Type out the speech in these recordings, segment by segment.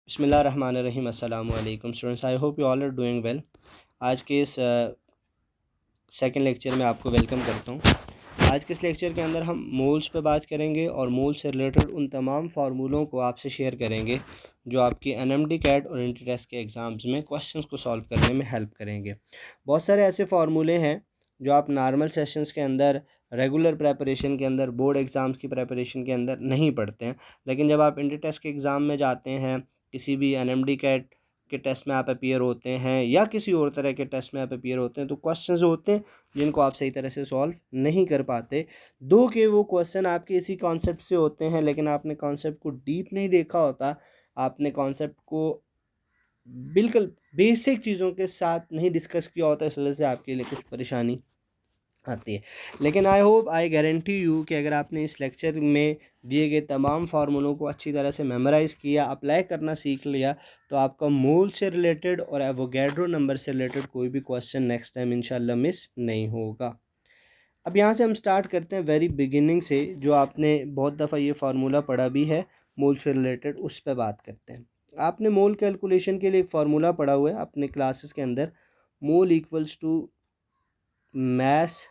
बिस्मिल्लाहिर्रहमानिर्रहीम। अस्सलाम वालेकुम students, I hope you all are doing well. आज के इस सेकंड लेक्चर में आपको वेलकम करता हूँ। आज के इस लेक्चर के अंदर हम मोल्स पे बात करेंगे और मोल्स से रिलेटेड उन तमाम फार्मूलों को आपसे शेयर करेंगे जो आपकी एनएमडी कैट और इंटर टेस्ट के एग्ज़ाम्स में क्वेश्चंस को सॉल्व करने में हेल्प करेंगे। बहुत सारे ऐसे फार्मूले हैं जो आप नॉर्मल सेशंस के अंदर, रेगुलर प्रेपरेशन के अंदर, बोर्ड एग्ज़ाम्स की प्रेपरेशन के अंदर नहीं पढ़ते हैं, लेकिन जब आप इंटर टेस्ट के एग्ज़ाम में जाते हैं, किसी भी एनएमडी कैट के टेस्ट में आप अपीयर होते हैं या किसी और तरह के टेस्ट में आप अपीयर होते हैं, तो क्वेश्चंस होते हैं जिनको आप सही तरह से सॉल्व नहीं कर पाते। दो कि वो क्वेश्चन आपके इसी कॉन्सेप्ट से होते हैं, लेकिन आपने कॉन्सेप्ट को डीप नहीं देखा होता, आपने कॉन्सेप्ट को बिल्कुल बेसिक चीज़ों के साथ नहीं डिस्कस किया होता, इस वजह से आपके लिए कुछ परेशानी आती है। लेकिन I hope, I guarantee you कि अगर आपने इस लेक्चर में दिए गए तमाम फार्मूलों को अच्छी तरह से मेमोराइज़ किया, अप्लाई करना सीख लिया, तो आपका मोल से रिलेटेड और एवोगैड्रो नंबर से रिलेटेड कोई भी क्वेश्चन नेक्स्ट टाइम इंशाल्लाह मिस नहीं होगा। अब यहाँ से हम स्टार्ट करते हैं वेरी बिगिनिंग से, जो आपने बहुत दफ़ा ये फार्मूला पढ़ा भी है मोल से रिलेटेड, उस पर बात करते हैं। आपने मोल कैलकुलेशन के लिए एक फार्मूला पढ़ा हुआ है अपने क्लासेस के अंदर, mole equals to mass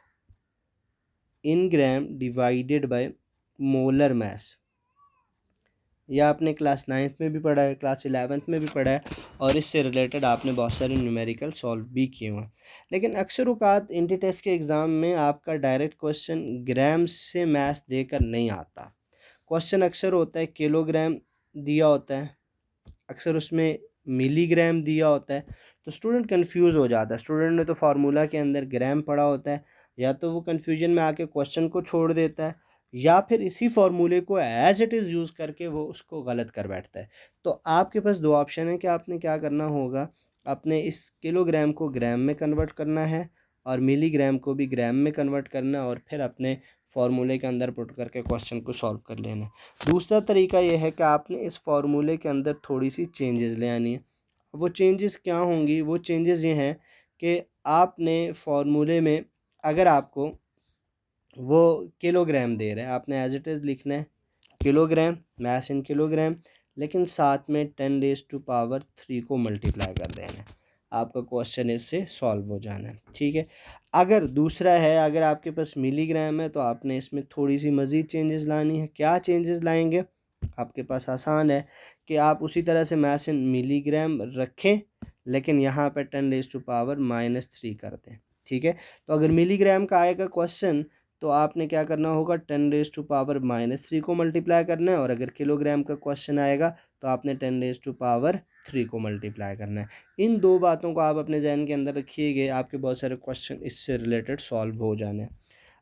in gram divided by molar mass. यह आपने क्लास 9th में भी पढ़ा है, क्लास 11th में भी पढ़ा है, और इससे रिलेटेड आपने बहुत सारे न्यूमेरिकल सॉल्व भी किए हुए हैं। लेकिन अक्सर औकात इंटर टेस्ट के एग्ज़ाम में आपका डायरेक्ट क्वेश्चन ग्राम से मैथ देकर नहीं आता। क्वेश्चन अक्सर होता है किलोग्राम दिया होता है, अक्सर उसमें मिलीग्राम दिया होता है, तो स्टूडेंट कंफ्यूज हो जाता है। स्टूडेंट ने तो फार्मूला के अंदर ग्राम पढ़ा होता है, या तो वो कंफ्यूजन में आके क्वेश्चन को छोड़ देता है, या फिर इसी फार्मूले को एज इट इज़ यूज़ करके वो उसको गलत कर बैठता है। तो आपके पास दो ऑप्शन है कि आपने क्या करना होगा, आपने इस किलोग्राम को ग्राम में कन्वर्ट करना है और मिलीग्राम को भी ग्राम में कन्वर्ट करना है, और फिर अपने फार्मूले के अंदर पुट करके क्वेश्चन को सॉल्व कर लेना है। दूसरा तरीका यह है कि आपने इस फार्मूले के अंदर थोड़ी सी चेंजेस ले आनी है। वो चेंजेस क्या होंगी? वो चेंजेस ये हैं कि आपने फार्मूले में, अगर आपको वो किलोग्राम दे रहा है, आपने एज इट इज़ लिखना है किलोग्राम, मैथ इन किलोग्राम, लेकिन साथ में 10⁻³ को मल्टीप्लाई कर देना है। आपका क्वेश्चन इससे सॉल्व हो जाना है, ठीक है। अगर दूसरा है, अगर आपके पास मिलीग्राम है, तो आपने इसमें थोड़ी सी मज़ीद चेंजेस लानी है। क्या चेंजेस लाएंगे? आपके पास आसान है कि आप उसी तरह से मैथ इन मिलीग्राम रखें, लेकिन यहाँ पर 10⁻³ कर दें, ठीक है। तो अगर मिलीग्राम का आएगा क्वेश्चन, तो आपने क्या करना होगा, 10⁻³ को मल्टीप्लाई करना है, और अगर किलोग्राम का क्वेश्चन आएगा तो आपने 10⁻³ को मल्टीप्लाई करना है। इन दो बातों को आप अपने जहन के अंदर रखिएगा, आपके बहुत सारे क्वेश्चन इससे रिलेटेड सॉल्व हो जाने हैं।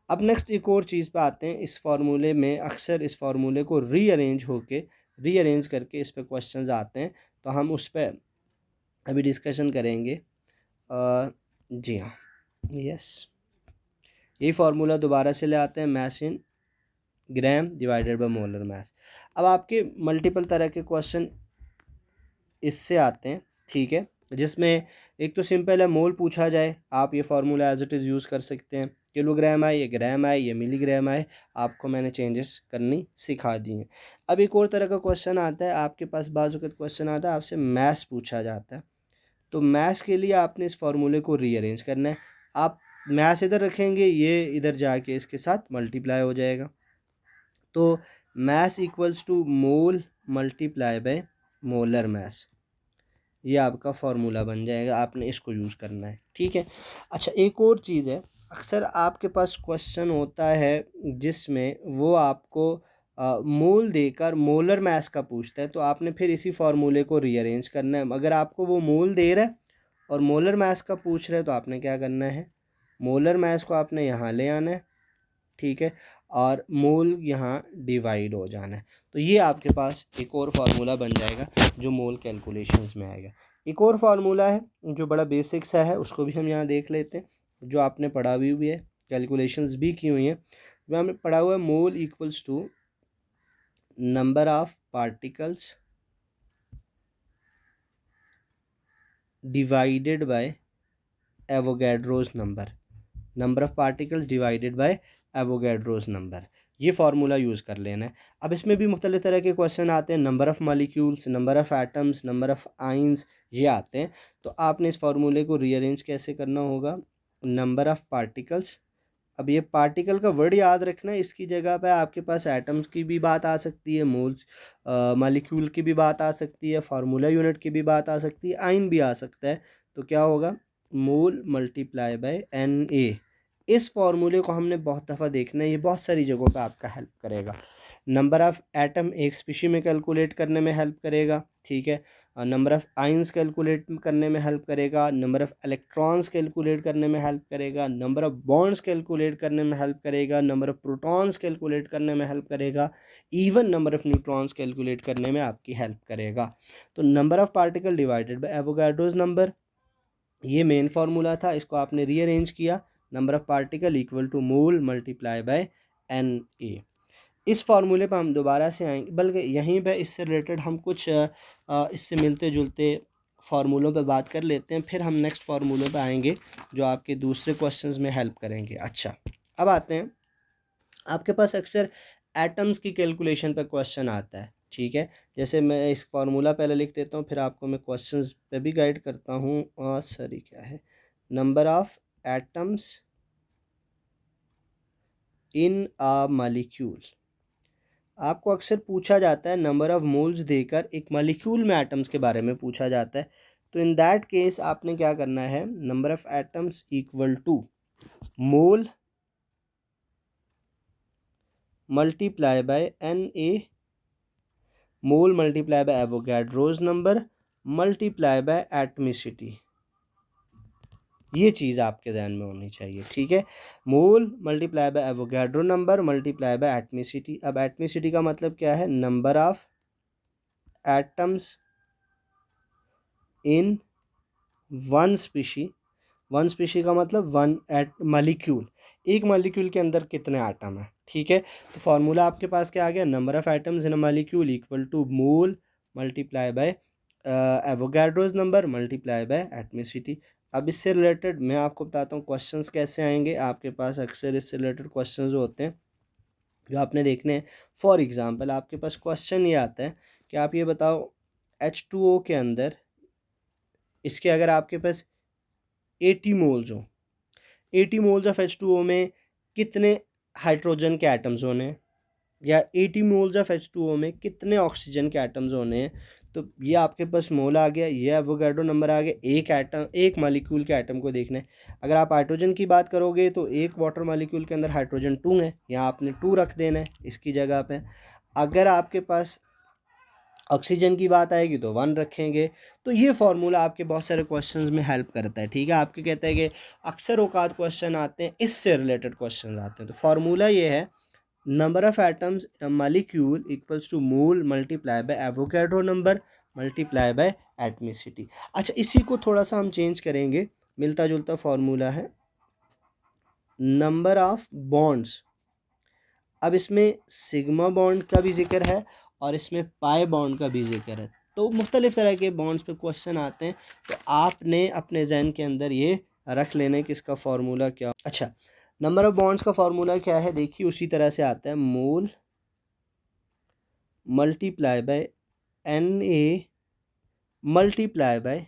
अब नेक्स्ट एक और चीज़ पे आते हैं। इस फार्मूले में अक्सर इस फार्मूले को रीअरेंज करके इस पे क्वेश्चंस आते हैं, तो हम उस पर अभी डिस्कशन करेंगे। जी हाँ, यस, यही फार्मूला दोबारा से ले आते हैं, math in gram divided by molar math. अब आपके मल्टीपल तरह के क्वेश्चन इससे आते हैं, ठीक है, जिसमें एक तो सिंपल है, मोल पूछा जाए, आप ये formula as it is use कर सकते हैं। किलोग्राम आए या ग्राम आए या मिलीग्राम आए, आपको मैंने चेंजेस करनी सिखा दी हैं। अब एक और तरह का क्वेश्चन आता है, आपके पास बाज़ वक़्त क्वेश्चन आता है, आपसे मैथ्स पूछा जाता है, तो मैथ्स के लिए आपने इस फार्मूले को रीअरेंज करना है। आप मैथ्स इधर रखेंगे, ये इधर जाके इसके साथ मल्टीप्लाई हो जाएगा, तो mass equals to mole multiply by molar mass, ये आपका फार्मूला बन जाएगा। आपने इसको यूज़ करना है, ठीक है। अच्छा, एक और चीज़ है, अक्सर आपके पास क्वेश्चन होता है जिसमें वो आपको मोल देकर मोलर मैथ्स का पूछता है, तो आपने फिर इसी फार्मूले को रीअरेंज करना है। अगर आपको वो मोल दे रहा है और मोलर मैथ्स का पूछ रहा है, तो आपने क्या करना है, मोलर मैथ्स को आपने यहाँ ले आना है, ठीक है, और मोल यहाँ डिवाइड हो जाना है। तो ये आपके पास एक और फार्मूला बन जाएगा जो मोल कैलकुलेशंस में आएगा। एक और फार्मूला है जो बड़ा बेसिक सा है, उसको भी हम यहाँ देख लेते हैं, जो आपने पढ़ा भी है, कैलकुलेशंस भी की हुई हैं। जो हमने पढ़ा हुआ है, mole equals to number of particles divided by Avogadro's number, number of particles divided by Avogadro's number. ये फार्मूला यूज़ कर लेना है। अब इसमें भी मुख्तलिफ़ तरह के क्वेश्चन आते हैं, number of molecules, number of atoms, number of ions, ये आते हैं। तो आपने इस फार्मूले को रीअरेंज कैसे करना होगा, नंबर ऑफ़ पार्टिकल्स। अब ये पार्टिकल का वर्ड याद रखना है, इसकी जगह पे आपके पास एटम्स की भी बात आ सकती है, मोल्स मॉलिक्यूल की भी बात आ सकती है, फार्मूला यूनिट की भी बात आ सकती है, आइन भी आ सकता है। तो क्या होगा, मोल मल्टीप्लाई बाय एन ए। इस फार्मूले को हमने बहुत दफ़ा देखना है, ये बहुत सारी जगहों पे आपका हेल्प करेगा। नंबर ऑफ़ एटम एक स्पीशी में कैलकुलेट करने में हेल्प करेगा, ठीक है। नंबर ऑफ़ आइंस कैलकुलेट करने में हेल्प करेगा, नंबर ऑफ़ इलेक्ट्रॉन्स कैलकुलेट करने में हेल्प करेगा, नंबर ऑफ़ बॉन्ड्स कैलकुलेट करने में हेल्प करेगा, नंबर ऑफ़ प्रोटॉन्स कैलकुलेट करने में हेल्प करेगा, even number of neutrons calculate करने में आपकी हेल्प करेगा। तो number of particle divided by Avogadro's number, ये मेन फार्मूला था, इसको आपने रीअरेंज किया, number of particle equal to mole multiply by N A. इस फार्मूले पर हम दोबारा से आएंगे, बल्कि यहीं पे इससे रिलेटेड हम कुछ इससे मिलते जुलते फार्मूलों पे बात कर लेते हैं, फिर हम नेक्स्ट फार्मूलों पे आएंगे जो आपके दूसरे क्वेश्चंस में हेल्प करेंगे। अच्छा, अब आते हैं, आपके पास अक्सर एटम्स की कैलकुलेशन पे क्वेश्चन आता है, ठीक है। जैसे मैं इस फार्मूला पहले लिख देता हूँ, फिर आपको मैं क्वेश्चंस पे भी गाइड करता हूँ। और सॉरी क्या है, number of atoms in a molecule. आपको अक्सर पूछा जाता है नंबर ऑफ़ मोल्स देकर एक मॉलिक्यूल में एटम्स के बारे में पूछा जाता है। तो इन दैट केस आपने क्या करना है, number of atoms equal to mole multiply by N A, mole multiply by Avogadro's number multiply by atomicity. ये चीज़ आपके जहन में होनी चाहिए, ठीक है। Mole multiply by Avogadro number multiply by atomicity. अब एटमिसिटी का मतलब क्या है, number of atoms in one species. One species का मतलब वन एट मॉलिक्यूल, एक मॉलिक्यूल के अंदर कितने एटम है, ठीक है। तो फार्मूला आपके पास क्या आ गया, number of atoms in a molecule equal to mole multiply by Avogadro's number multiply by atomicity. अब इससे रिलेटेड मैं आपको बताता हूँ क्वेश्चंस कैसे आएंगे आपके पास। अक्सर इससे रिलेटेड क्वेश्चंस होते हैं जो आपने देखने हैं। फॉर एग्जांपल आपके पास क्वेश्चन ये आता है कि आप ये बताओ H2O के अंदर, इसके अगर आपके पास 80 मोल्स हो, 80 मोल्स ऑफ H2O में कितने हाइड्रोजन के एटम्स होने हैं, या 80 मोल्स ऑफ H2O में कितने ऑक्सीजन के एटम्स होने हैं। तो ये आपके पास मोल आ गया, ये एवोगाड्रो नंबर आ गया। एक एटम, एक मॉलिक्यूल के एटम को देखना है। अगर आप हाइड्रोजन की बात करोगे तो एक वाटर मॉलिक्यूल के अंदर हाइड्रोजन 2 है, यहाँ आपने 2 रख देना है इसकी जगह पे। अगर आपके पास ऑक्सीजन की बात आएगी तो 1 रखेंगे। तो ये फार्मूला आपके बहुत सारे क्वेश्चंस में हेल्प करता है, ठीक है। आपके कहते हैं कि अक्सर औकात क्वेश्चन आते हैं, इससे रिलेटेड क्वेश्चन आते हैं। तो फार्मूला ये है, number of atoms in a molecule equals to mole multiply by Avogadro number multiply by atomicity. अच्छा, इसी को थोड़ा सा हम चेंज करेंगे, मिलता जुलता फार्मूला है, नंबर ऑफ बॉन्ड्स। अब इसमें सिग्मा बॉन्ड का भी जिक्र है और इसमें पाई बॉन्ड का भी जिक्र है। तो मुख्तलिफ़ तरह के बॉन्ड्स पे क्वेश्चन आते हैं, तो आपने अपने जहन के अंदर ये रख लेना कि इसका फार्मूला क्या। अच्छा, नंबर ऑफ़ बॉन्ड्स का फार्मूला क्या है, देखिए उसी तरह से आता है, mole multiply by N A multiply by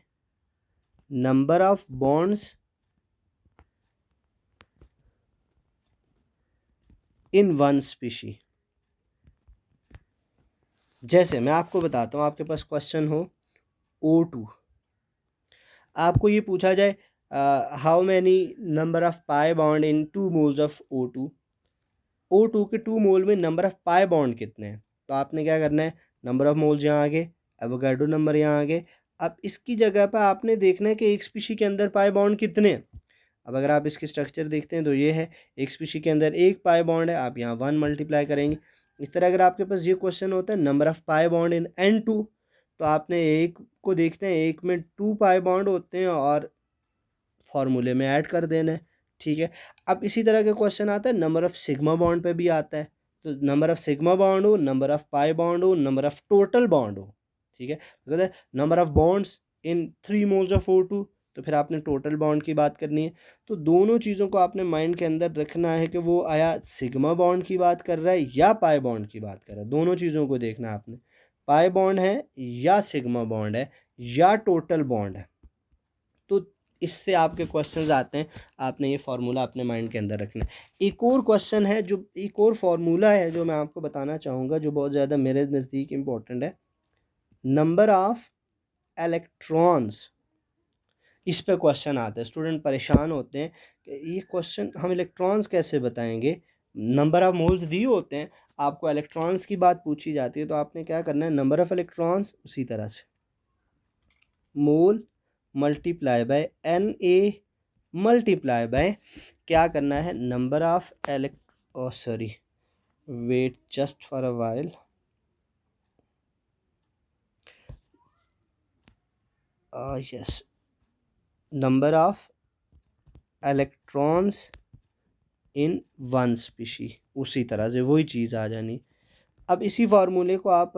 number of bonds in one species. जैसे मैं आपको बताता हूँ, आपके पास क्वेश्चन हो O2, आपको ये पूछा जाए how many number of pi bond in 2 moles of O2। O2 के 2 मोल में नंबर ऑफ पाई बॉन्ड कितने हैं। तो आपने क्या करना है, नंबर ऑफ मोल्स यहाँ आगे, एवोगाड्रो नंबर यहाँ आगे। अब इसकी जगह पर आपने देखना है कि एक स्पीशी के अंदर पाई बॉन्ड कितने हैं। अब अगर आप इसकी स्ट्रक्चर देखते हैं तो ये है, एक स्पीशी के अंदर एक पाई बॉन्ड है, आप यहाँ 1 मल्टीप्लाई करेंगे। इस तरह अगर आपके पास ये क्वेश्चन होता है number of pi bond in N2, तो आपने एक को देखना है, एक में 2 पाई बॉन्ड होते हैं और फार्मूले में ऐड कर देना है, ठीक है। अब इसी तरह का क्वेश्चन आता है नंबर ऑफ सिग्मा बॉन्ड पे भी आता है। तो नंबर ऑफ सिग्मा बॉन्ड हो, नंबर ऑफ पाई बॉन्ड हो, नंबर ऑफ टोटल बॉन्ड हो, ठीक है। Number of bonds in 3 moles of O2, तो फिर आपने टोटल बॉन्ड की बात करनी है। तो दोनों चीज़ों को आपने माइंड के अंदर रखना है कि वो आया सिग्मा बॉन्ड की बात कर रहा है या पाई बॉन्ड की बात कर रहा है। दोनों चीज़ों को देखना है आपने, पाई बॉन्ड है या सिग्मा बॉन्ड है या टोटल बॉन्ड है। तो इससे आपके क्वेश्चंस आते हैं, आपने ये फार्मूला अपने माइंड के अंदर रखना है। एक और क्वेश्चन है, जो एक और फार्मूला है जो मैं आपको बताना चाहूँगा, जो बहुत ज़्यादा मेरे नज़दीक इम्पोर्टेंट है, नंबर ऑफ इलेक्ट्रॉन्स। इस पे क्वेश्चन आते हैं, स्टूडेंट परेशान होते हैं कि ये क्वेश्चन हम इलेक्ट्रॉन्स कैसे बताएंगे। नंबर ऑफ मोल्स दी होते हैं, आपको इलेक्ट्रॉन्स की बात पूछी जाती है, तो आपने क्या करना है, नंबर ऑफ इलेक्ट्रॉन्स उसी तरह से mole multiply by Na multiply by क्या करना है, number of sorry wait just for a while, yes, number of electrons in one species, उसी तरह से वही चीज़ आ जानी। अब इसी फार्मूले को आप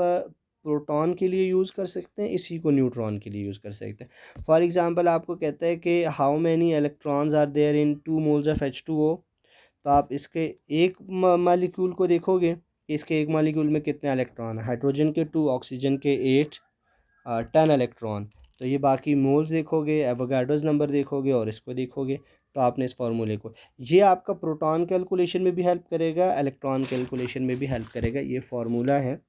प्रोटॉन के लिए यूज़ कर सकते हैं, इसी को न्यूट्रॉन के लिए यूज़ कर सकते हैं। फॉर एग्जांपल आपको कहता है कि how many electrons are there in 2 moles of H2O, तो आप इसके एक मालिक्यूल को देखोगे, इसके एक मालिक्यूल में कितने इलेक्ट्रॉन है, हाइड्रोजन के 2, ऑक्सीजन के 8, 10 इलेक्ट्रॉन। तो ये बाकी मोल्स देखोगे, एवोगाड्रोस नंबर देखोगे और इसको देखोगे, तो आपने इस फार्मूले को, ये आपका प्रोटॉन कैलकुलेशन में भी हेल्प करेगा, इलेक्ट्रॉन कैलकुलेशन में भी हेल्प करेगा। ये फार्मूला है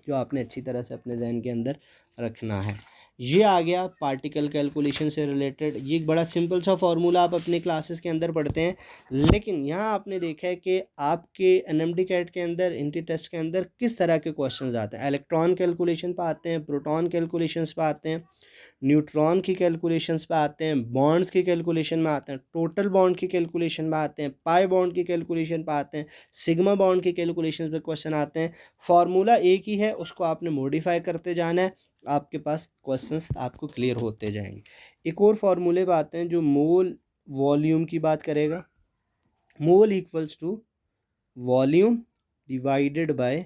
जो आपने अच्छी तरह से अपने जहन के अंदर रखना है। ये आ गया पार्टिकल कैलकुलेशन से रिलेटेड। ये एक बड़ा सिंपल सा फार्मूला आप अपने क्लासेस के अंदर पढ़ते हैं, लेकिन यहाँ आपने देखा है कि आपके एनएमडी कैट के अंदर, इंटी टेस्ट के अंदर किस तरह के क्वेश्चंस आते हैं। इलेक्ट्रॉन कैलकुलेशन पे आते हैं, प्रोटॉन कैलकुलेशंस पे आते हैं, न्यूट्रॉन की कैलकुलेशंस पे आते हैं, बॉन्ड्स की कैलकुलेशन में आते हैं, टोटल बॉन्ड की कैलकुलेशन में आते हैं, पाई बॉन्ड की कैलकुलेशन पे आते हैं, सिग्मा बॉन्ड की कैलकुलेशन पे क्वेश्चन आते हैं। फार्मूला एक ही है, उसको आपने मॉडिफाई करते जाना है, आपके पास क्वेश्चंस आपको क्लियर होते जाएंगे। एक और फार्मूले पे आते हैं जो मोल वॉल्यूम की बात करेगा। Mole equals to volume divided by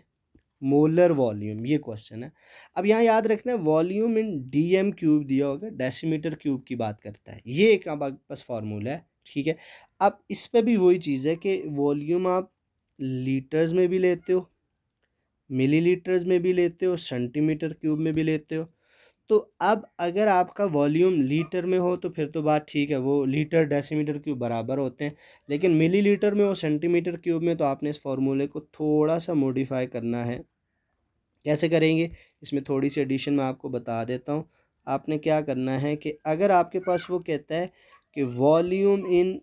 molar volume, ये क्वेश्चन है। अब यहाँ याद रखना है, वॉल्यूम इन डीएम क्यूब दिया होगा, डेसीमीटर क्यूब की बात करता है, ये एक आपके पास फार्मूला है, ठीक है। अब इस पे भी वही चीज़ है कि वॉल्यूम आप लीटर्स में भी लेते हो, मिलीलीटर्स में भी लेते हो, सेंटीमीटर क्यूब में भी लेते हो। तो अब अगर आपका वॉल्यूम लीटर में हो तो फिर तो बात ठीक है, वो लीटर डेसीमीटर क्यूब बराबर होते हैं, लेकिन मिलीलीटर में हो, सेंटीमीटर क्यूब में, तो आपने इस फार्मूले को थोड़ा सा मॉडिफाई करना है। कैसे करेंगे, इसमें थोड़ी सी एडिशन मैं आपको बता देता हूँ। आपने क्या करना है कि अगर आपके पास वो कहता है कि volume in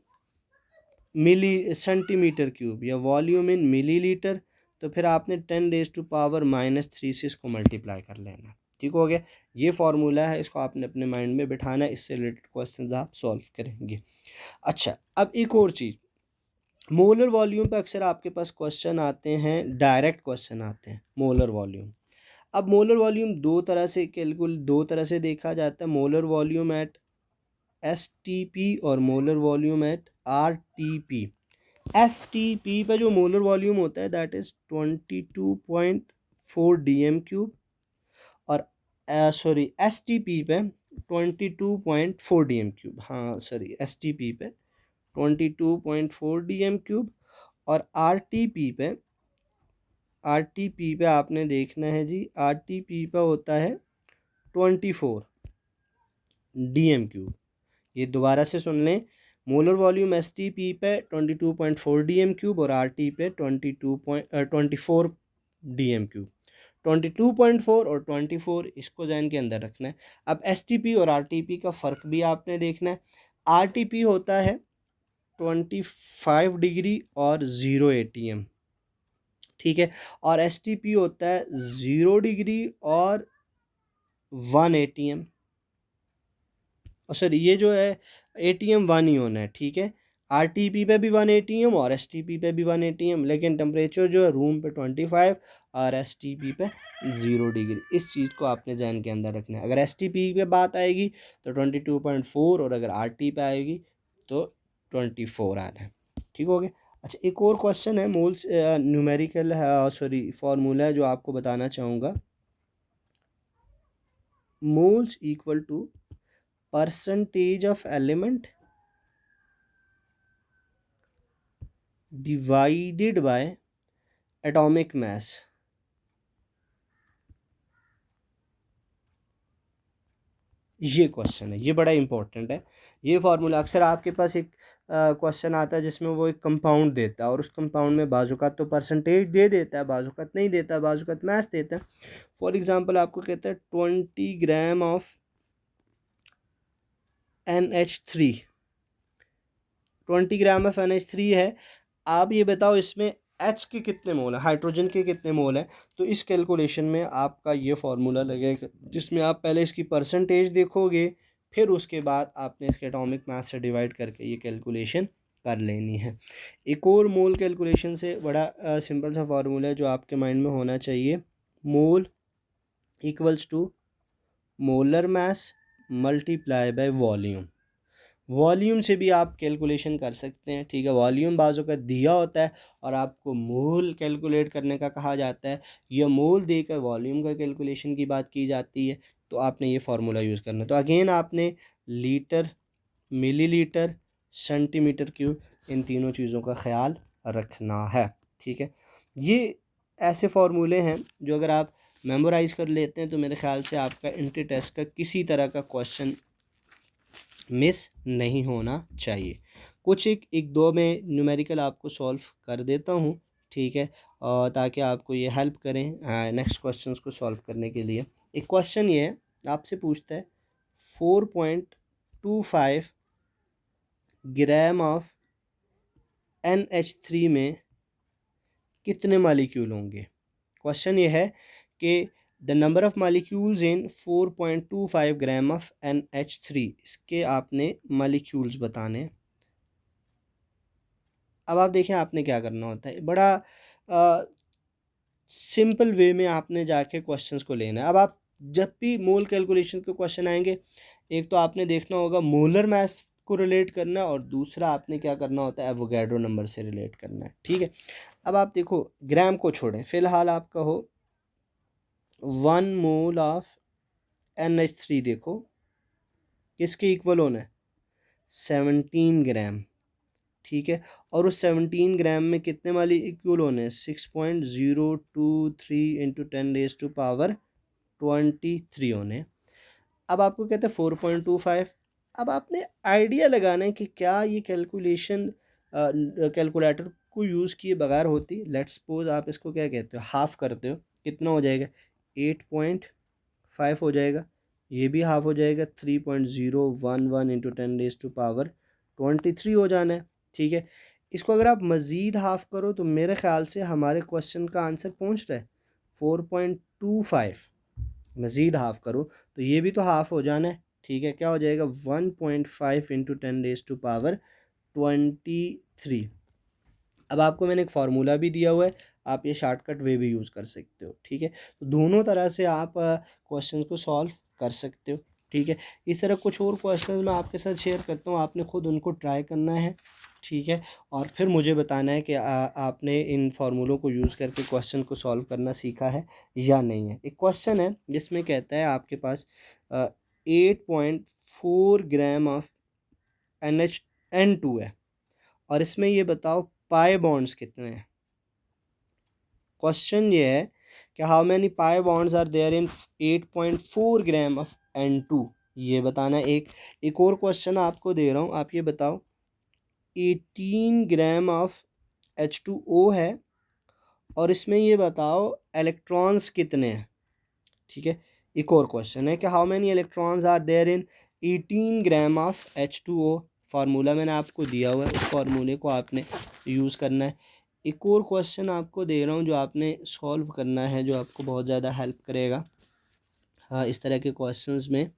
milli centimetre cube या वॉल्यूम इन मिलीलीटर, तो फिर आपने 10⁻³ से इसको मल्टीप्लाई कर लेना। ठीक हो गया, ये फार्मूला है, इसको आपने अपने माइंड में बिठाना है, इससे रिलेटेड क्वेश्चन आप सॉल्व करेंगे। अच्छा, अब एक और चीज़, मोलर वॉल्यूम पे अक्सर आपके पास क्वेश्चन आते हैं, डायरेक्ट क्वेश्चन आते हैं मोलर वॉल्यूम। अब मोलर वॉल्यूम दो तरह से देखा जाता है, मोलर वॉल्यूम एट एसटीपी और molar volume at RTP. STP पे जो मोलर वॉल्यूम होता है दैट इज़ 22.4 dm³ और सॉरी एसटीपी पे 22.4 dm³, हाँ सॉरी एसटीपी पे 22.4 dm³ और आरटीपी पे आपने देखना है जी, आरटीपी पे होता है 24 dm³। ये दोबारा से सुन लें, मोलर वॉल्यूम एसटीपी पे 22.4 dm³ और आरटी पे 24 dm³। 22.4 और 24 इसको जहन के अंदर रखना है। अब एसटीपी और आरटीपी का फ़र्क भी आपने देखना है। आरटीपी होता है 25 डिग्री और 0 atm, ठीक है, और एसटीपी होता है 0 डिग्री और 1 atm। और सर ये जो है एटीएम 1 ही होना है, ठीक है, आरटीपी पे भी 1 atm और एसटीपी पे भी 1 atm, लेकिन टेम्परेचर जो है रूम पे 25 और एसटीपी पे 0 डिग्री। इस चीज़ को आपने जहन के अंदर रखना है। अगर एसटीपी पे बात आएगी तो 22.4 और अगर आरटी पे आएगी तो 24 आना है। ठीक हो गया। अच्छा, एक और क्वेश्चन है, मोल्स न्यूमेरिकल सॉरी फार्मूला है जो आपको बताना चाहूँगा। Moles equal to percentage of element divided by atomic mass. ये क्वेश्चन है, ये बड़ा इंपॉर्टेंट है। ये फार्मूला अक्सर आपके पास एक क्वेश्चन आता है जिसमें वो एक कंपाउंड देता है और उस कंपाउंड में बाजुकात तो परसेंटेज दे देता है, बाजुकात नहीं देता, बाजुकात मास देता है। फॉर एग्जांपल आपको कहता है 20 gram of NH3, 20 gram of NH3 है। आप ये बताओ इसमें H के कितने मोल है, हाइड्रोजन के कितने मोल है। तो इस कैलकुलेशन में आपका ये फार्मूला लगेगा जिसमें आप पहले इसकी परसेंटेज देखोगे, फिर उसके बाद आपने इसके एटॉमिक मास से डिवाइड करके ये कैलकुलेशन कर लेनी है। एक और मोल कैलकुलेशन से बड़ा सिंपल सा फार्मूला है जो आपके माइंड में होना चाहिए। Mole equals to molar mass multiply by volume. Volume से भी आप कैलकुलेशन कर सकते हैं, ठीक है। वॉल्यूम बाजू का दिया होता है और आपको मोल कैलकुलेट करने का कहा जाता है, या मोल देकर वॉल्यूम का कैलकुलेशन की बात की जाती है। तो आपने ये फार्मूला यूज़ करना है। तो अगेन आपने लीटर, मिलीलीटर, सेंटीमीटर क्यूब, इन तीनों चीज़ों का ख्याल रखना है, ठीक है। ये ऐसे फार्मूले हैं जो अगर आप मेमोराइज़ कर लेते हैं तो मेरे ख्याल से आपका इंट्री टेस्ट का किसी तरह का क्वेश्चन मिस नहीं होना चाहिए। कुछ एक दो में न्यूमेरिकल आपको सॉल्व कर देता हूँ, ठीक है, और ताकि आपको ये हेल्प करें नेक्स्ट क्वेश्चंस को सॉल्व करने के लिए। एक क्वेश्चन ये है, आपसे पूछता है 4.25 ग्राम ऑफ NH3 में कितने मालिक्यूल होंगे। क्वेश्चन ये है कि the number of molecules in 4.25 gram of NH3, इसके आपने मालिक्यूल्स बताने। अब आप देखें आपने क्या करना होता है, बड़ा सिंपल वे में आपने जाके क्वेश्चंस को लेना है। अब आप जब भी मोल कैलकुलेशन के क्वेश्चन आएंगे, एक तो आपने देखना होगा मोलर मास को रिलेट करना है और दूसरा आपने क्या करना होता है, एवोगैड्रो नंबर से रिलेट करना है, ठीक है। अब आप देखो ग्राम को छोड़ें, फिलहाल आप कहो 1 मोल ऑफ NH3 देखो किसके इक्वल होना है, 17 ग्राम, ठीक है। और उस 17 ग्राम में कितने मालिक्यूल होने हैं, 6.023 इंटू 10⁻23 होने। अब आपको कहते हैं 4.25। अब आपने आइडिया लगाना है कि क्या ये कैलकुलेशन कैलकुलेटर को यूज़ किए बगैर होती। लेट्स सपोज आप इसको क्या कहते हो, हाफ करते हो, कितना हो जाएगा, 8.5 हो जाएगा। ये भी हाफ हो जाएगा, 3.011 इंटू 10⁻23 हो जाना है, ठीक है। इसको अगर आप मज़ीद हाफ़ करो तो मेरे ख़्याल से हमारे क्वेश्चन का आंसर पहुंच रहा है 4.25। मज़ीद हाफ़ करो तो ये भी तो हाफ़ हो जाना है, ठीक है। क्या हो जाएगा, 1.5 इंटू 10⁻23। अब आपको मैंने एक फार्मूला भी दिया हुआ है, आप ये शॉर्टकट वे भी यूज़ कर सकते हो, ठीक है। तो दोनों तरह से आप क्वेश्चन को सॉल्व कर सकते हो, ठीक है। इस तरह कुछ और क्वेश्चंस मैं आपके साथ शेयर करता हूँ, आपने ख़ुद उनको ट्राई करना है, ठीक है। और फिर मुझे बताना है कि आपने इन फार्मूलों को यूज़ करके क्वेश्चन को सॉल्व करना सीखा है या नहीं है। एक क्वेश्चन है जिसमें कहता है आपके पास 8.4 ग्राम ऑफ NH2 है और इसमें ये बताओ पाई बॉन्ड्स कितने हैं। क्वेश्चन ये है कि how many pi bonds are there in 8.4 gram of N2, ये बताना है। एक और क्वेश्चन आपको दे रहा हूँ, आप ये बताओ 18 ग्राम ऑफ H2O है और इसमें ये बताओ इलेक्ट्रॉन्स कितने हैं, ठीक है। एक और क्वेश्चन है कि how many electrons are there in 18 gram of H2O। Formula मैंने आपको दिया हुआ है, उस फार्मूले को आपने यूज़ करना है। एक और क्वेश्चन आपको दे रहा हूँ जो आपने सॉल्व करना है, जो आपको बहुत ज़्यादा हेल्प करेगा हाँ इस तरह के क्वेश्चंस में,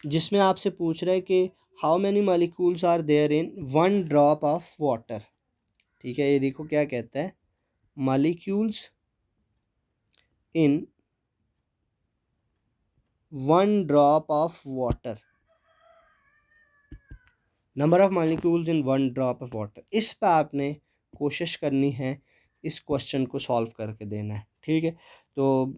जिसमें आपसे पूछ रहा है कि how many molecules are there in 1 drop of water, ठीक है। ये देखो क्या कहता है, molecules in 1 drop of water, number of molecules in 1 drop of water. इस पर आपने कोशिश करनी है इस क्वेश्चन को सॉल्व करके देना है, ठीक है। तो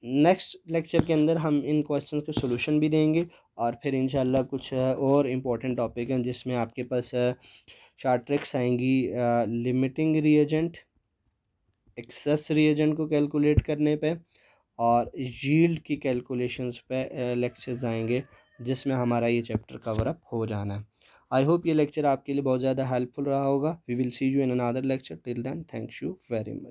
नेक्स्ट लेक्चर के अंदर हम इन क्वेश्चंस के सॉल्यूशन भी देंगे, और फिर इंशाल्लाह कुछ और इम्पोर्टेंट टॉपिक हैं जिसमें आपके पास शार्ट ट्रिक्स आएंगी, लिमिटिंग रिएजेंट, एक्सेस रिएजेंट को कैलकुलेट करने पे, और यील्ड की कैलकुलेशंस पे लेक्चर्स आएंगे जिसमें हमारा ये चैप्टर कवर अप हो जाना है। आई होप ये लेक्चर आपके लिए बहुत ज़्यादा हेल्पफुल रहा होगा। We will see you in another lecture. Till then, thank you very much.